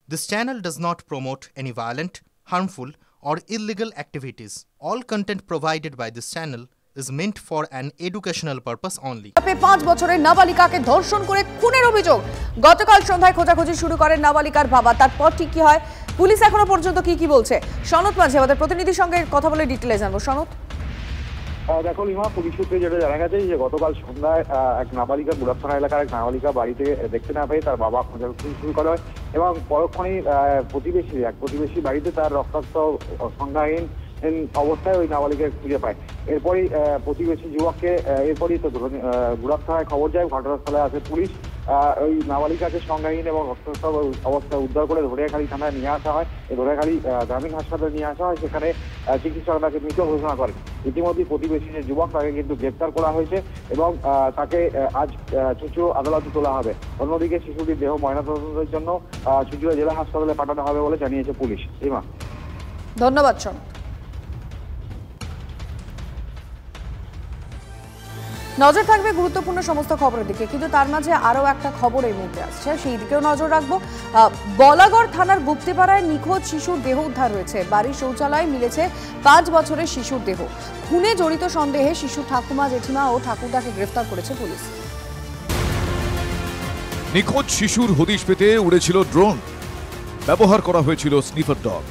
This channel does not promote any violent, harmful, or illegal activities. All content provided by this channel is meant for an educational purpose only. 5 বছরের নাবালিকাকে ধর্ষণ করে খুনের অভিযোগ। গতকাল সন্ধ্যায় খোঁজাখুঁজি শুরু করেন নাবালিকার বাবা। তারপর ঠিক কি হয়, পুলিশ এখনো পর্যন্ত কি বলছে? সনদ মাঝি আমাদের প্রতিনিধির সঙ্গে কথা বলে ডিটেইলে জানবো। সনদ, দেখো লিমা, পুলিশ সূত্রে যেটা জানা গেছে যে গতকাল সন্ধ্যায় এক নাবালিকা বুড়াব থানা এলাকার এক নাবালিকা বাড়িতে দেখতে না পেয়ে তার বাবা খোঁজাখুঁজি শুরু করে এবং পরক্ষণেই প্রতিবেশী বাড়িতে তার রক্তাক্ত সংজ্ঞাহীন অবস্থায় ওই নাবালিকা খুঁজে পায়। এরপরই প্রতিবেশী যুবককে তো বুড়াব থানায় খবর যায়। ঘটনাস্থলে আসে পুলিশ। ওই নাবালিকাকে সংজ্ঞাহীন এবং রক্তাক্ত অবস্থায় উদ্ধার করে ধরিয়াখালী থানায় নিয়ে আসা হয়। এই ধরিয়াখালী গ্রামীণ হাসপাতালে নিয়ে আসা হয়। সেখানে চিকিৎসক তাকে মৃত ঘোষণা করেন। ইতিমধ্যে প্রতিবেশী যে যুবক তাকে কিন্তু গ্রেপ্তার করা হয়েছে এবং তাকে আজ চুঁচুড়া আদালতে তোলা হবে। অন্যদিকে শিশুটির দেহ ময়নাতদন্তের জন্য চুঁচুড়া জেলা হাসপাতালে পাঠানো হবে বলে জানিয়েছে পুলিশ। লিমা, ধন্যবাদ। সনদ, নজর থাকবে গুরুত্বপূর্ণ সমস্ত খবরের দিকে, কিন্তু তার মাঝে আরও একটা খবর এই মুহূর্তে আসছে, সেই দিকেও নজর রাখবো। বলাগড় থানার গুপ্তিপাড়ায় নিখোঁজ শিশুর দেহ উদ্ধার হয়েছে। বাড়ির শৌচালয়ে মিলেছে 5 বছরের শিশুর দেহ। খুনে জড়িত সন্দেহে শিশু ঠাকুমা, জেঠিমা ও ঠাকুরদাকে গ্রেফতার করেছে পুলিশ। নিখোঁজ শিশুর হদিশ পেতে উড়েছিল ড্রোন, ব্যবহার করা হয়েছিল স্নিফার ডগ।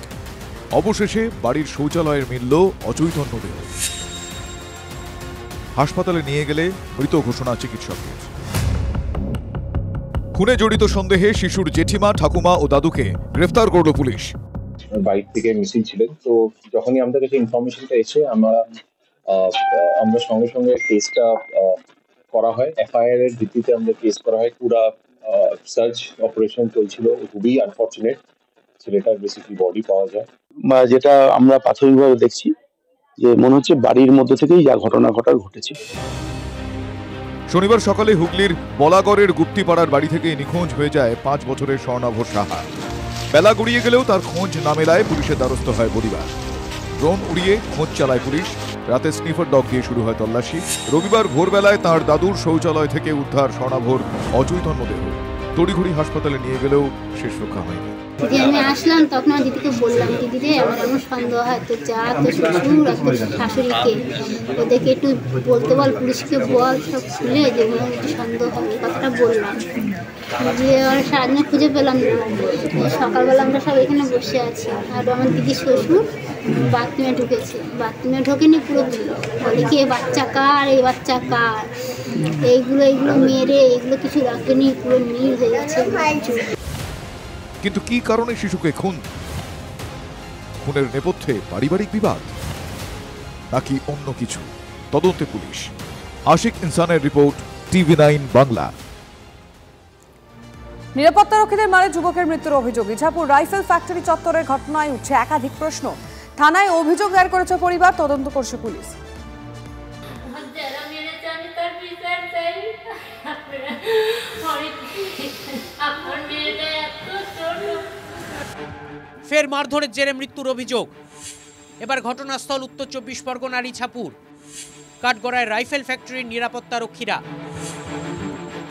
অবশেষে বাড়ির শৌচালয়ের মিলল অচৈতন্য দেহ। হাসপাতালে নিয়ে গেলে মৃত ঘোষণা চিকিৎসকের। খুনে জড়িত সন্দেহে শিশুর জেঠিমা, ঠাকুমা ও দাদুকে গ্রেফতার করল পুলিশ। বাড়ি থেকে মিসিং ছিলেন, তো যখনই আমাদের কাছে ইনফরমেশনটা এসে আমরা সঙ্গে সঙ্গে কেসটা করা হয়। এফআইআর এর ভিত্তিতে আমাদের কেস করা হয়। পুরা সার্চ অপারেশন চলছিল। খুবই আনফরচুনেট ছেলেটার বেসিক্যালি বডি পাওয়া যায়। যেটা আমরা প্রাথমিকভাবে দেখছি যে মনে হচ্ছে বাড়ির মধ্যে থেকেই যা ঘটনা ঘটেছে। শনিবার সকালে হুগলির বলাগড়ের গুপ্তিপাড়ার বাড়ি থেকে নিখোঁজ হয়ে যায় 5 বছরের স্বর্ণাভ সাহা। বেলা গড়িয়ে গেলেও তার খোঁজ না মেলায় পুলিশের দ্বারস্থ হয় পরিবার। ড্রোন উড়িয়ে খোঁজ চালায় পুলিশ। রাতে স্নিফার ডগ দিয়ে শুরু হয় তল্লাশি। রবিবার ভোরবেলায় তাঁর দাদুর শৌচালয় থেকে উদ্ধার স্বর্ণাভর অচৈতন্য দেহ। তড়িঘড়ি হাসপাতালে নিয়ে গেলেও শেষ রক্ষা হয়নি। দিদি, আমি আসলাম তখন আমার দিদিকে বললাম, দিদি রে আমার এমন সন্দেহ হয়, তো যা তো শ্বশুর আর তোর শাশুড়িকে ওদেরকে একটু বলতে বল, পুলিশকে বল, সব খুলে যে একটু সন্দেহ হয়, কথাটা বললাম। যে আর সারাদিনে খুঁজে পেলাম না। সকালবেলা আমরা সব এখানে বসে আছি, আর আমার দিদির শ্বশুর বাথরুমে ঢুকেছে। বাথরুমে ঢোকেনি, পুরো বলে কি এই বাচ্চা কার, এই বাচ্চা কার, এইগুলো মেরে এগুলো কিছু রাখেনি, পুরো নীল হয়ে গেছে। কিন্তু কি কারণে শিশুকে খুনের নেপথ্যে পারিবারিক বিবাদ নাকি অন্য কিছু? তদন্তে পুলিশ। আশিক ইনসানের রিপোর্ট, TV9 বাংলা। নিরাপত্তারক্ষীদের মারে যুবকের মৃত্যুর অভিযোগ। ইছাপুর রাইফেল ফ্যাক্টরি চত্বরের ঘটনায় উঠছে একাধিক প্রশ্ন। থানায় অভিযোগ দায়ের করেছে পরিবার, তদন্ত করছে পুলিশ। ফের মারধরের জেরে মৃত্যুর অভিযোগ। এবার ঘটনাস্থল উত্তর 24 পরগনার ইছাপুর। কাঠগড়ায় রাইফেল ফ্যাক্টরির নিরাপত্তারক্ষীরা।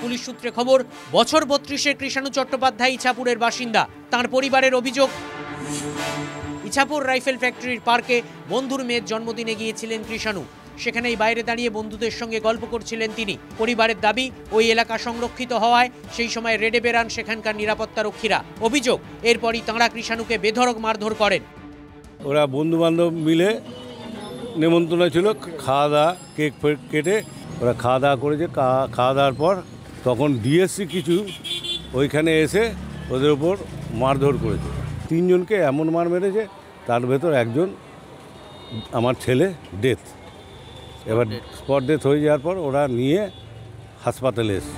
পুলিশ সূত্রে খবর, বছর 32-এর কৃষাণু চট্টোপাধ্যায় ইছাপুরের বাসিন্দা। তাঁর পরিবারের অভিযোগ, ইছাপুর রাইফেল ফ্যাক্টরির পার্কে বন্ধুর মেয়ের জন্মদিনে গিয়েছিলেন কৃষাণু। সেখানেই বাইরে দাঁড়িয়ে বন্ধুদের সঙ্গে গল্প করছিলেন তিনি। পরিবারের দাবি, ওই এলাকা সংরক্ষিত হওয়ায় সেই সময় রেডে বেরান সেখানকার নিরাপত্তারক্ষীরা। অভিযোগ, এরপরই তাঁরা কৃষাণুকে বেধড়ক মারধর করেন। ওরা বন্ধু বান্ধব মিলে নেমন্তন্ন ছিল, খাওয়া দাওয়া, কেক কেটে ওরা খাওয়া দাওয়া করেছে। খাওয়া দাওয়ার পর তখন ডিএসসি কিছু ওইখানে এসে ওদের ওপর মারধর করেছে। 3 জনকে এমন মার মেরেছে, তার ভেতর একজন আমার ছেলে ডেথ। এবার স্পট ডেথ হয়ে যাওয়ার পর ওরা নিয়ে হাসপাতালে এসে।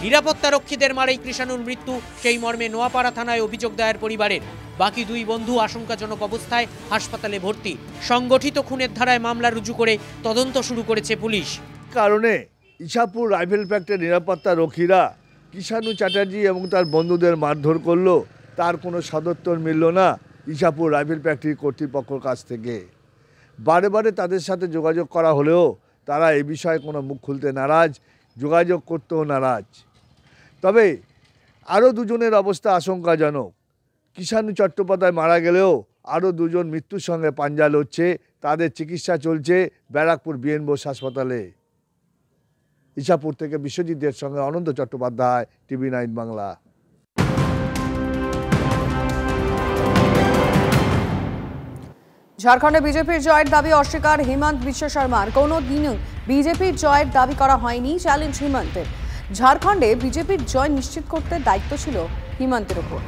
নিরাপত্তারক্ষীদের মারেই কৃষাণুর মৃত্যু, সেই মর্মে নোয়াপাড়া থানায় অভিযোগ দায়ের পরিবারের। বাকি 2 বন্ধু আশঙ্কাজনক অবস্থায় হাসপাতালে ভর্তি। সংগঠিত খুনের ধারায় মামলা রুজু করে তদন্ত শুরু করেছে পুলিশ। কারণে ইছাপুর রাইফেল ফ্যাক্টরির নিরাপত্তারক্ষীরা কৃষাণু চ্যাটার্জি এবং তার বন্ধুদের মারধর করলো, তার কোনো সদুত্তর মিলল না ইছাপুর রাইফেল ফ্যাক্টরি কর্তৃপক্ষের কাছ থেকে। বারে তাদের সাথে যোগাযোগ করা হলেও তারা এ বিষয়ে কোনো মুখ খুলতে নারাজ, যোগাযোগ করতেও নারাজ। তবে আরও দুজনের অবস্থা আশঙ্কাজনক। কিষাণু চট্টোপাধ্যায় মারা গেলেও আরও দুজন মৃত্যুর সঙ্গে পাঞ্জা লড়ছে, তাদের চিকিৎসা চলছে ব্যারাকপুর বিএন বোস হাসপাতালে। ইছাপুর থেকে বিশ্বজিতের সঙ্গে অনন্ত চট্টোপাধ্যায়, টিভি 9 বাংলা। ঝাড়খণ্ডে বিজেপির জয়ের দাবি অস্বীকার হিমন্ত বিশ্ব শর্মার। কোনো দিনও বিজেপির জয়ের দাবি করা হয়নি, চ্যালেঞ্জ হিমন্তের। ঝাড়খণ্ডে বিজেপির জয় নিশ্চিত করতে দায়িত্ব ছিল হিমন্তের উপর।